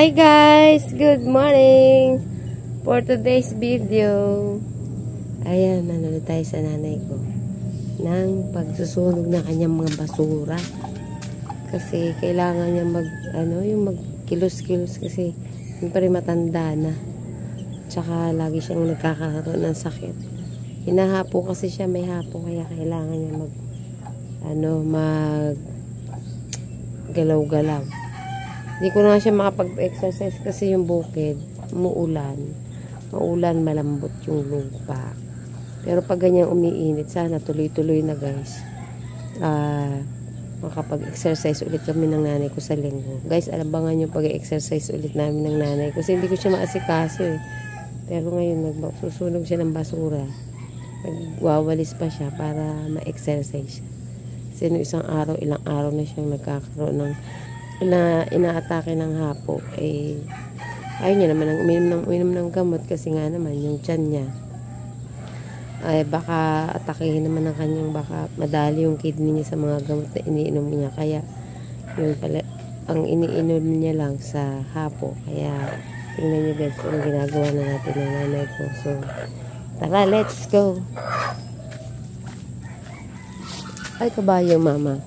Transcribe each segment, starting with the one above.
Hi guys! Good morning! For today's video, ayan, nanonood tayo sa nanay ko ng pagsusunog ng kanyang mga basura. Kasi kailangan niya yung magkilos-kilos kasi siyempre matanda na. Tsaka lagi siyang nagkakaroon ng sakit. Hinahapo kasi siya, may hapo, kaya kailangan niya galaw-galaw. Hindi ko na siya makapag-exercise kasi yung bukid, maulan, malambot yung lupa. Pero pag ganyan umiinit, sana tuloy-tuloy na guys. Makapag-exercise ulit kami ng nanay ko sa linggo. Guys, alabangan yung pag-exercise ulit namin ng nanay ko. Kasi hindi ko siya maasikaso eh. Pero ngayon, magsusunog siya ng basura. Nagwawalis pa siya para ma-exercise siya. Kasi no ilang araw na siyang nagkakaroon ng inaatake ng hapo, ayaw niya naman ang uminom ng gamot kasi nga naman yung tiyan niya ay baka atakehin naman ng kanyang, baka madali yung kidney niya sa mga gamot na iniinom niya, kaya yun pala ang iniinom niya lang sa hapo. Kaya tingnan niyo guys kung ginagawa na natin ng nanay ko. So tara, let's go. Ay, kabayo mama.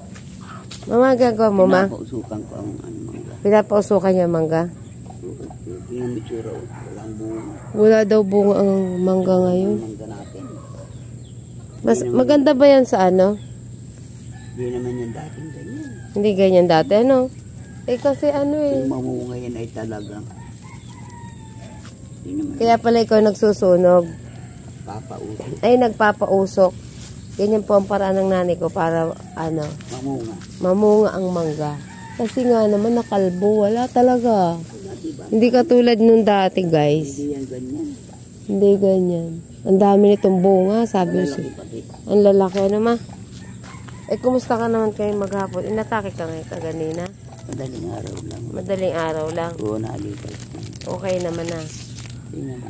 Mama, gagawa mo, ma? Pinapausukan ko ang mangga. Pinapausukan niya mangga? Yung mitsura, walang bunga. Wala daw bunga ang mangga ngayon. Mangga natin. Maganda ba yan sa ano? Hindi naman yan dating ganyan. Hindi ganyan dati, ano? Kasi ano eh. Yung mamunga yan ay talagang. Kaya pala ikaw nagsusunog. Papausok. Ay, nagpapausok. Ganyan po ang paraan ng nanay ko para mamunga ang mangga. Kasi nga naman nakalbo, wala talaga. Hindi katulad nung dati guys. Hindi yan ganyan. Hindi ganyan. Ang dami nitong bunga, sabi ko. Ang lalaki naman. Kumusta ka naman kayo maghapon? Inatake ka ngayon kaganina? Madaling araw lang. Madaling araw lang? Oo, naalipas. Okay naman na. Hindi naman.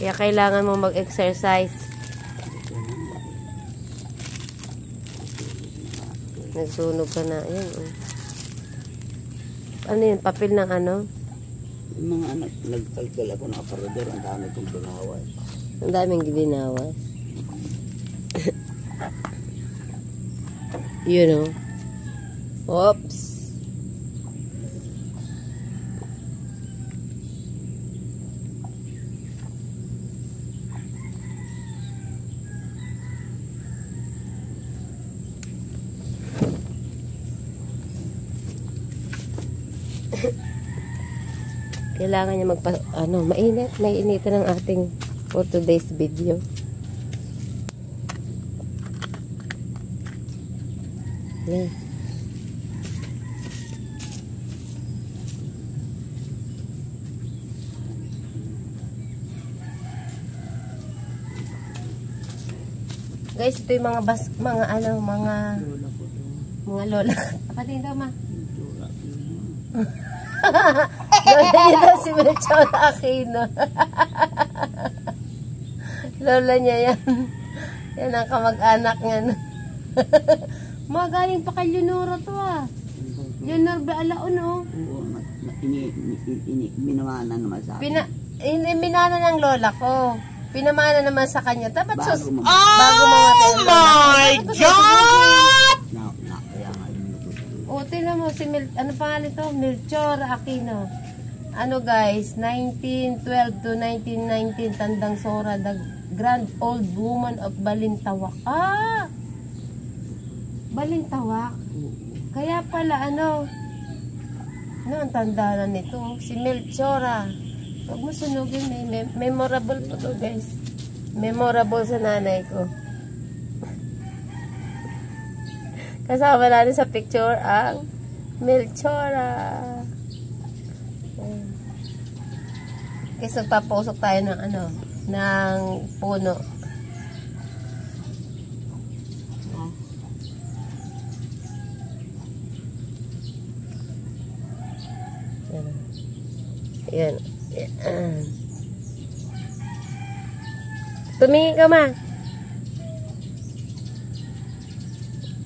Kaya kailangan mo mag-exercise. Nagsunog ka na. Ayan. Ano yun? Papel ng ano? Yung mga anak, nagkalkal ako ng aparador. Ang dami kong binawas. Ang daming binawas. You know. Oops. Kailangan niya mainitan ng ating for today's video. Yan. Guys, ito yung mga lola. Kapatid daw ma. Lola niya daw si Melchor Aquino. Lola niya yan. Yan ang kamag-anak niya. Magaling pa kay Leonora to ah. Leonor Alaon oh. Oo, minamana naman sa akin. Minana ng lola ko. Pinamana naman sa kanya. Dapat bago mamatay ang lola. Oh my God! O, tingnan mo, ano pangalan ito? Melchor Aquino. Ano guys, 1912 to 1919, Tandang Sora, the grand old woman of Balintawak. Balintawak. Kaya pala, ano ang tanda na nito? Si Melchora. Huwag mo sunugin, memorable po to guys. Memorable sa nanay ko. Kasama natin sa picture ang Melchora. Kasi nagpapusok tayo ng puno. Yan. Tumingin ka ma.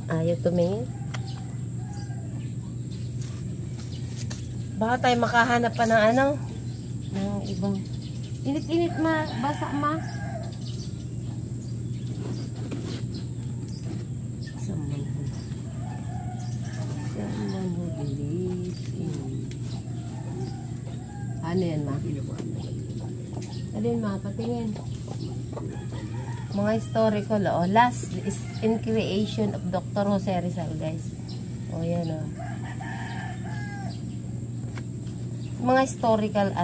Ayaw tumingin. Baka tayo makahanap pa ng ano, ng ibang. Init-init ma, basa ma. Someone who believes in. Ano yan ma? Alin ma, patingin. Mga historical, last is in creation of Dr. Jose Rizal, guys. Yan mga historical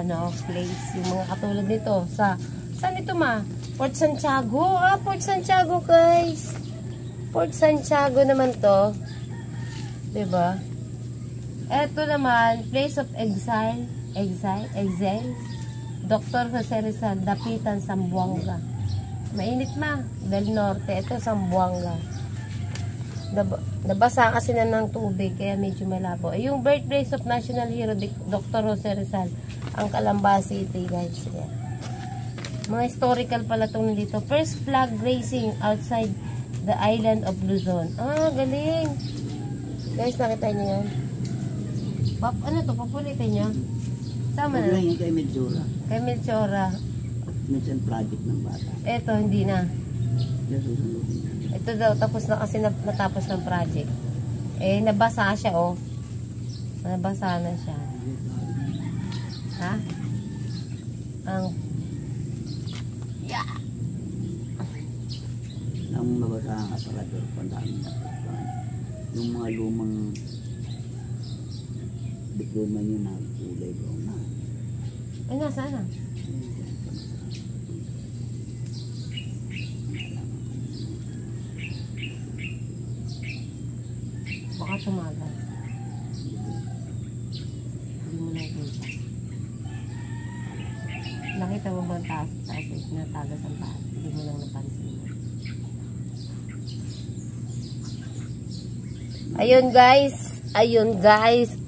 place, yung mga katulad nito saan ito ma? Port Santiago. Port Santiago, guys. Port Santiago naman to, diba? Eto naman, place of exile Dr. Jose Rizal, Dapitan, Zamboanga. Mainit ma, del norte. Ito Zamboanga. Nabasa kasi na ng tubig, kaya medyo malabo. Yung birthplace of national hero Dr. Jose Rizal, ang Calamba City, guys. Yan. Mga historical pala itong nandito. First flag raising outside the island of Luzon. Galing. Guys, nakita niyo yan? Ano to? Papulitin niyo? Sama na. Yan kay Melchora. Kay Melchora. Minsan project ng bata. Ito, hindi na. Ito daw, tapos na kasi natapos ng project. Nabasa siya, Nabasa na siya. Ha? Ang nabasa ang aparador, pandaan na. Yung mga lumang diploma nyo na kulay brown na. Nasaan na? Baka tumagal. Hindi mo lang kita. Nakita mo ba ang taas na tagas ang taas? Hindi mo lang napansin. Ayun guys. Ayun guys.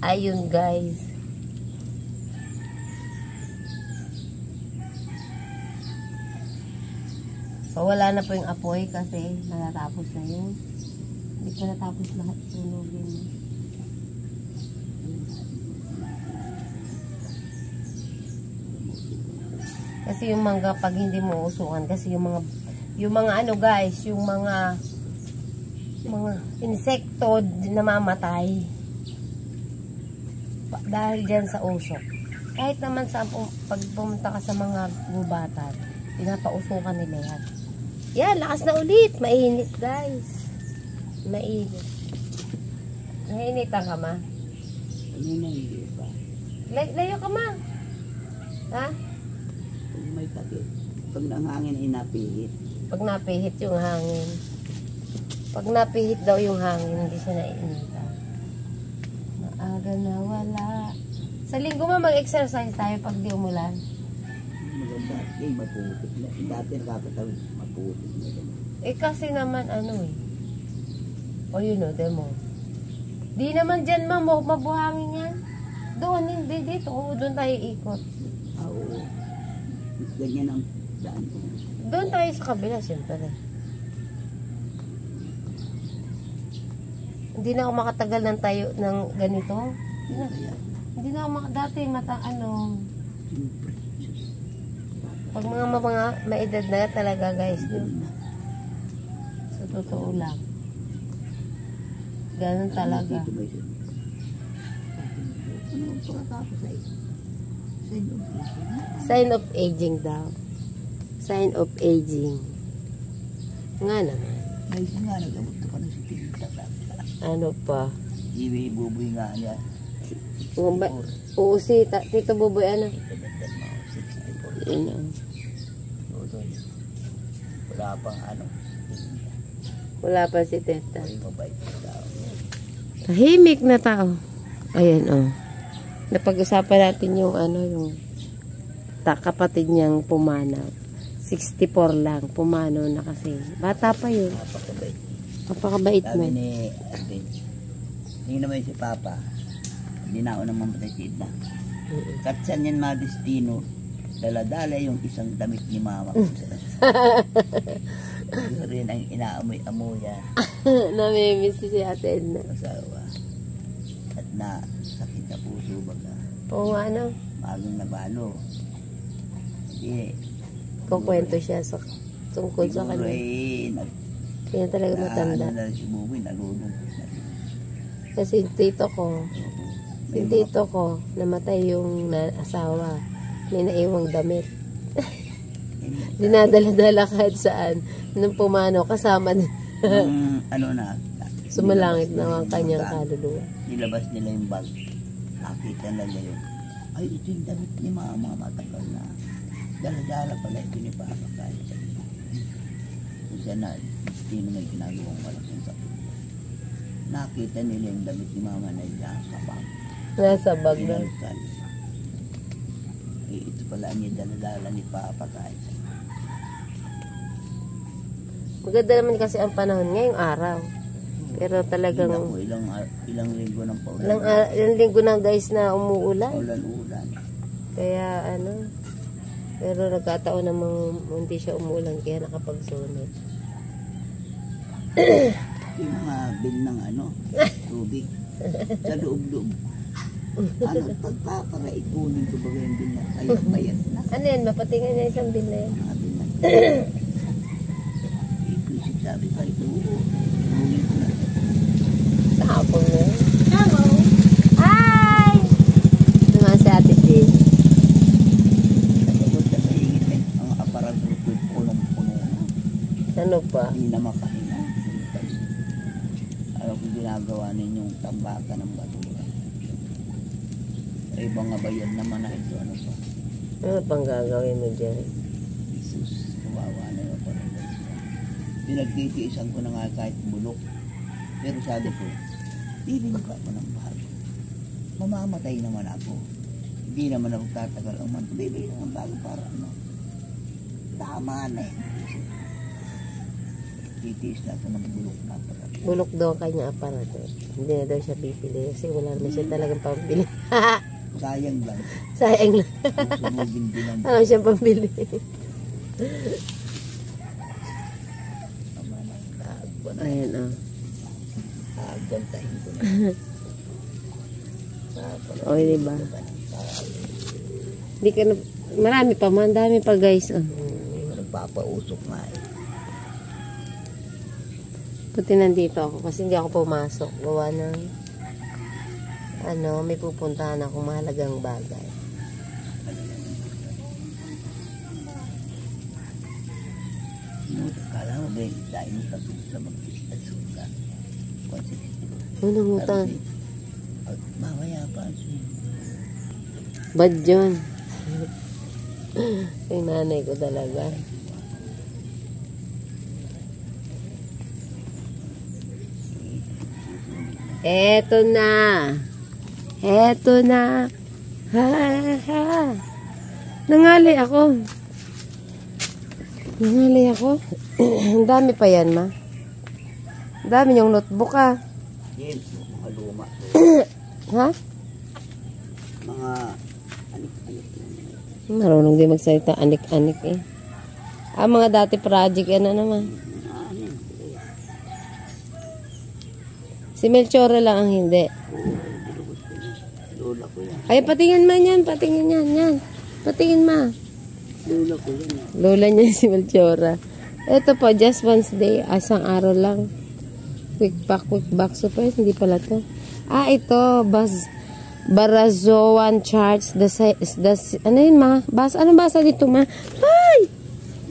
Wala na po yung apoy kasi natatapos na yun. Hindi pa natapos lahat sunugin. Kasi yung mangga pag hindi mo usukan, kasi yung mga guys, yung mga insekto namamatay dahil dyan sa usok. Kahit naman sa pag pumunta ka sa mga gubatan, pinapausukan nila yan. Yan, lakas na ulit. Mainit, guys. Mainit. Nainitan ka, ma? Ano na hindi pa? Layo ka, ma. Ha? Kung may takip. Pag nanghangin ay napihit. Pag napihit yung hangin. Pag napihit daw yung hangin, hindi siya nainitan. Maaga na wala. Sa linggo ma, mag-exercise tayo pag di umulan. Maganda. Maputik na. Dati nakakatawid. Maputik na. Kasi naman yun demo. Di naman dyan ma, mabuhangin yan. Doon, hindi dito. Doon tayo ikot. Oo. Ganyan ang daan ko. Doon tayo sa kabila, siyempre. Hindi na ako makatagal ng tayo ng ganito. Hindi na ako dati pag mga maedad na talaga guys, sa totoo lang. Ganun talaga. Sign of aging daw. Sign of aging. Nga naman. Guys, nga nag-abot ka na si Tita. Ano pa? Buboy nga niya. Oo, si Tito Buboy, ano? Wala pang Wala pa si Teta. Mabait na tao. Tahimik na tao. Ayan, napag-usapan natin yung yung kapatid niyang pumanaw. 64 lang, pumanaw na kasi. Bata pa yun. Napakabait. Napakabait mo. Sabi ni Alvin, hindi naman si Papa, hindi na ako naman patay si Edna. Katsan yan mga destino, dala-dala yung isang damit ni Mama. Ito rin ang inaamoy-amoy yan. Namimiss si Ate Edna. Asawa. At na sakit na puso baga. Oo nga, ano? Magang nabalo. Hindi. Kukwento siya sa tungkol sa Siguro kanya. eh, Kaya talaga matanda. ano na si Buboy, nalulungkot na rin. Kasi yung tito ko, namatay yung asawa. May naiwang damit. Dinadala-dala kahit saan. Nung pumano, kasama na. Yung ano na, Sumalangit nilabas na ang nila kanyang yung bag. kaluluwa. Nilabas nila yung bag. Nakita nila yun. Ay, ito yung damit ni mama, matagal na. Dala-dala pala ito ni Papa kahit sa ito. Kung siya na, sino may ginagawang malaking sakit. Nakita nila yung damit ni mama na dyan sa bag. Nasa bag na. Pinalkan. Eh, ito pala niya dala-dala ni Papa kahit sa ito. Maganda naman kasi ang panahon ngayong araw. Pero talagang Ilang linggo ng paulan. ilang linggo na guys na umuulan. Paulan-ulan. Kaya ano, pero nagkataon namang hindi siya umuulan kaya nakapagsunod. Yung mga bill ng tubig. Sa loob-loob. Pagpapara itunin ko ba yung bill na ayos bayad na. Ano yan? Mapatingin niya isang bill na yan. Mga bill na. Isip sabi pa ito. Tunin ko na. Kahapon na yan. Hello! Hi! Naman si Ate Jane. Sagot na maingit ang aparato ko punong-puno. Ano pa? Hindi na makahinga. Alam ko ginagawa ninyong tambaka ng basura. Ay ibang bayad naman na ito. Ano pa? Ano pang gagawin mo dyan? Jesus, kawawa na yung aparato. Pinagtitiisan ko na nga kahit bulok. Pero sabi ko, bibili ko ako ng bago. Mamamatay naman ako. Hindi naman ako tatagal ang manto. Bibili ng bago para ano. Tama na eh. Titiis na ako ng bulok na aparato. Bulok daw ang kanya aparato. Hindi na daw siya bibili kasi wala naman siya talagang pambili. Sayang lang. Sayang lang. Susumugin din ang Ano siyang pambili? Ayan o. Agantahin ko na. O, diba? Hindi ka na, marami pa, ang dami pa guys. Oh. Nagpapausok nga eh. Puti nandito ako kasi hindi ako pumasok. Gawa ng, may pupuntahan akong mahalagang bagay. Kala mo ba yung dahil mo sa mag-asuka? Unang utang. Mamaya pa. Bad yun. Yung nanay ko talaga. Eto na. Eto na. Ha, ha. Nangali ako. Nangali ako. Ang dami pa yan, ma. Ang dami yung notebook, ha. Yes, mga luma. Ha? Mga anik-anik. Marunong din magsalita. Anik-anik, eh. Mga dati project, ano naman. Si Melchora lang ang hindi. Lola ko yan. Ay, patingin man yan. Patingin yan. Yan. Patingin ma. Lola ko yan. Lola niya si Melchora. Ito po, just once day. Asang araw lang. Quick back. Super, hindi pala to. Ito. Barazoan charts. Ano yun ma? Ano basa dito ma? Ay!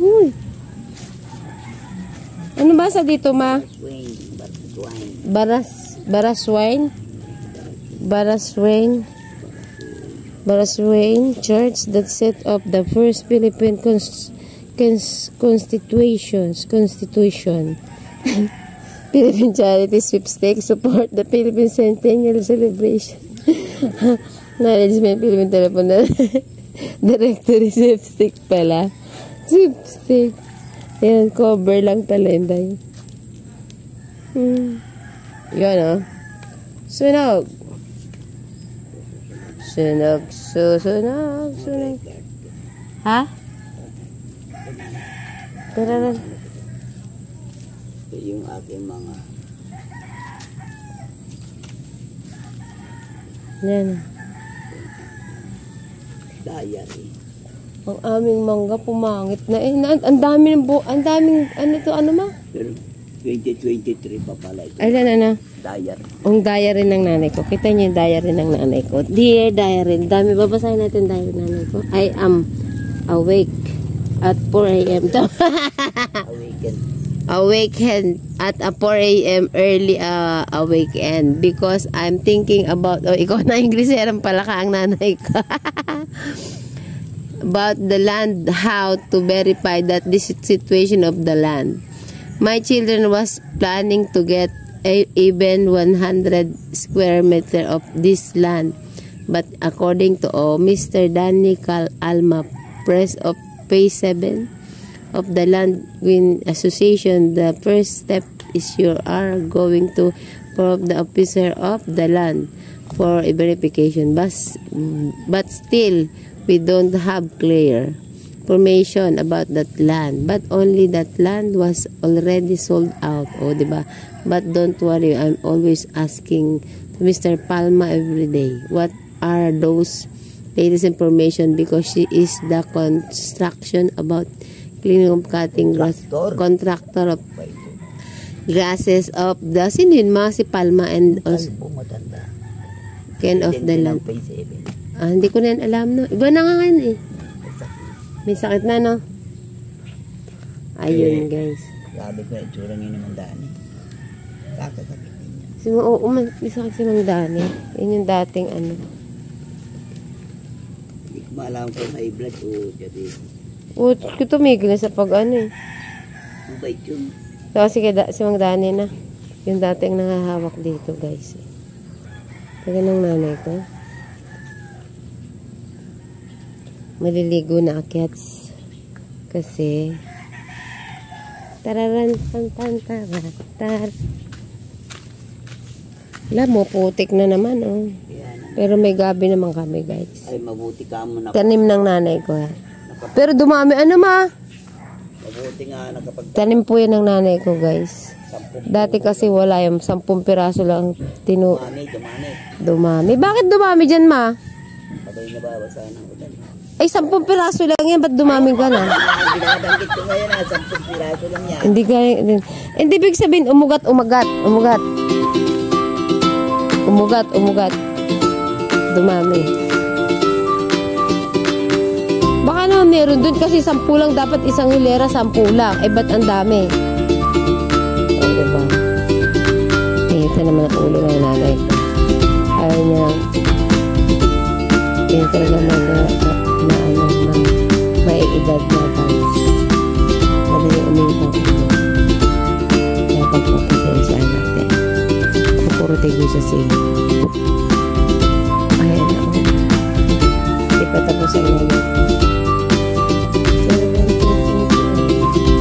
Uy! Ano basa dito ma? Baraswain Church that set up the first Philippine Constitution. Philippine Charity Sweepstakes support the Philippine Centennial Celebration. Management Philippine Telephone Directory Sweepstakes pala. Sweepstakes. Ayan, cover lang pala yun dahil. Yan o. Sunog. Susunog. Ha? Tararan. Ito yung aking mga Yan. Diary. Ang aming mangga pumangit na eh. Ang daming ano to, ano ma? Pero 2023 pa pala ito. Ayan, ano? Diary. Ang diary ng nanay ko. Kita niyo yung diary ng nanay ko. Dear diary. Dami, babasahin natin diary ng nanay ko. I am awake at 4 a.m. Awakened at 4 a.m. early awakened because I'm thinking about, ikaw na Ingleserang pala ka ang nanay ko. About the land, how to verify that this situation of the land. My children was planning to get even 100 square meter of this land, but according to Mr. Danny Alma, press of phase 7 of the Land Green Association, the first step is you are going to prove the officer of the land for a verification, but still we don't have clear information about that land, but only that land was already sold out. Diba? But don't worry, I'm always asking Mr. Palma every day, what are those latest information, because she is the construction about cleaning of cutting grass, contractor of grasses of the, sino yun mga si Palma and also Ken of the land. Hindi ko na yan alam, no? Iba na nga ngayon eh. May sakit na, no? Ayun, guys. Sabi ko, itsura niyo naman Dani. Kakasakit niya. May sakit si Mang Dani. Yun yung dating ano. Hindi ko maalam kung may blood o diabetes. Tumigil na sa pag ano eh. Mabait yun. So, sige, si Mang Dani na. Yung dating nangahawak dito, guys. Taga ng nanay ko. Maliligo na akyats. Kasi, tararan, taratar. Alam mo, putik na naman, oh. Pero may gabi naman kami, guys. Ay, mabuti ka mo na. Tanim ng nanay ko, ha. Pero dumami, ano ma? Mabuti nga nakapag... Tanim po yan ng nanay ko, guys. Dati kasi wala yung 10 piraso lang Dumami. Bakit dumami dyan, ma? Sabay na babasahan ng ulan. Ay, 10 piraso lang yan. Ba't dumami ka na? Binabanggit ko ngayon, 10 piraso lang yan. Hindi big sabihin, umugat. Dumami. Baka naman meron dun kasi 10 lang. Dapat isang hilera, 10 lang. Eh, ba't ang dami? O, diba? Ito naman ang ulo ng nanay ko. Ayaw niya. Yan talaga may edad na guys. Sabi niya umiiba ko. Kaya pagpapasensya natin. Puro tigo sa sila. Ayan ako. Hindi pa tapos ang nanay.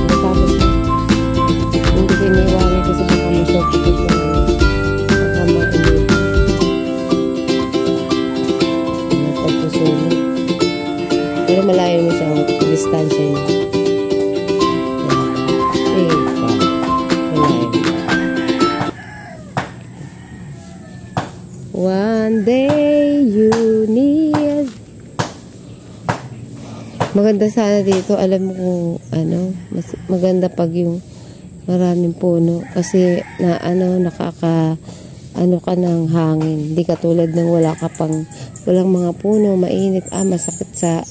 Tapos na. Hindi kiniwari kasi baka masokot ito. Baka mainit. Pagsusunod. Pero malayo mo siya ang distansya niya. Safe pa. Malayo. One day you need. Maganda sana dito. Alam mo kung ano, mas maganda pag yung maraming puno. Kasi na ano, ano ka ng hangin. Hindi katulad ng wala ka pang walang mga puno, mainit, masakit sa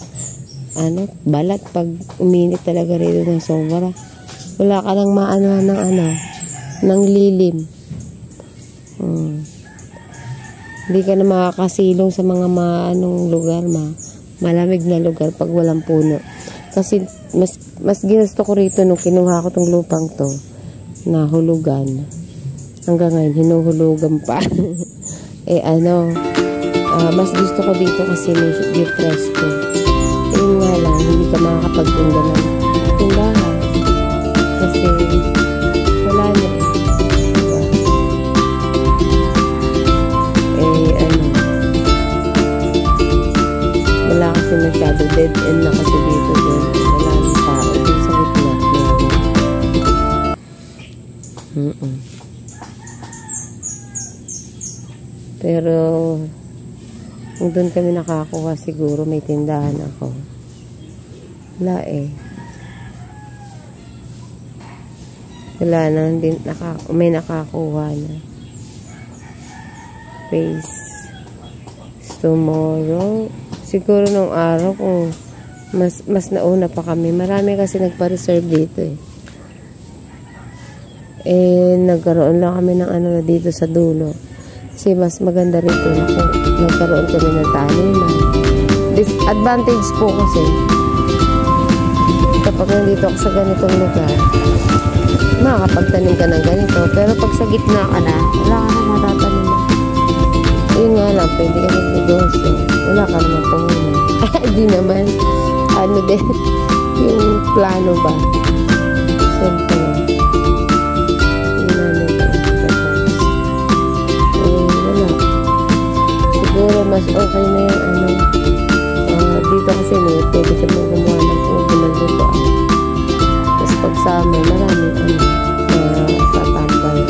balat pag uminit talaga rito ng sobra. Wala ka lang maano ng lilim. Hindi ka na makakasilong sa mga lugar, malamig na lugar pag walang puno. Kasi mas ginusto ko rito nung kinuha ko tong lupang to na hulugan. Hanggang ngayon, hinuhulugan pa. Mas gusto ko dito kasi may fresco. Yun nga lang, hindi ka makakapagtinda ng tindahan. Kasi, wala na. Diba? Wala kasi masyado dead end na kasi dito dyan. Wala ng tao. Dito sa gitna. Pero Kung doon kami nakakuha, siguro may tindahan ako. Wala eh. Wala na, hindi, may nakakuha na. Face. Tomorrow. Siguro nung araw, kung mas nauna pa kami. Marami kasi nagpa-reserve dito eh. Nagkaroon lang kami ng ano dito sa dulo. Kasi mas maganda rito na kung nagkaroon kami ng taniman. Disadvantage po kasi kapag nandito ako sa ganitong lugar, makakapagtanim ka ng ganito. Pero pag sa gitna ka na, wala ka na matatanim na. Yun nga lang, pwede ka mag-negosyo. Wala ka naman puhunan. Di naman. Ano din, yung plano ba? Siyempre. Siguro mas okay na yung ano. Dito kasi pwede ka mong gumawa ng pugo ng lutoan. Tapos pag summer, maraming tatambay.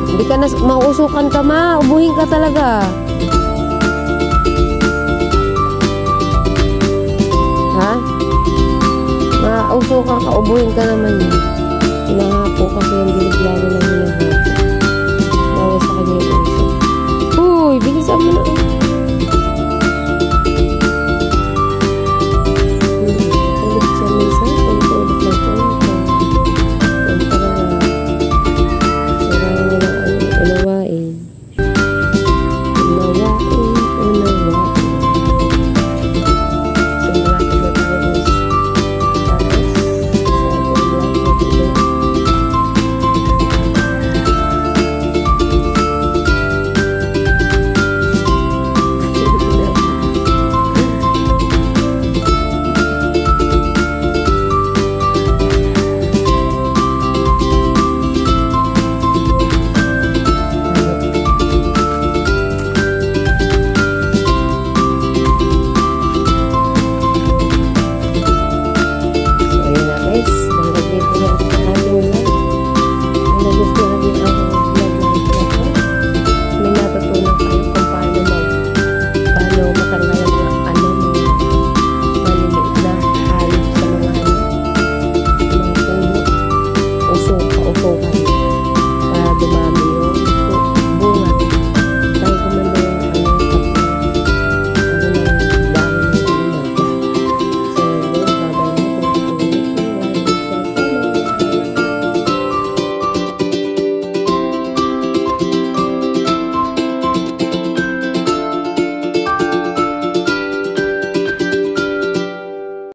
Hindi ka na, mauusukan ka ma. Ubuhin ka talaga. Ha? Mauusukan ka, ubuhin ka naman yun. Hinahapo kasi yung dilig lalo lang hinahapo. Bawa sa kanya yung uso. Uy, bilisan mo na.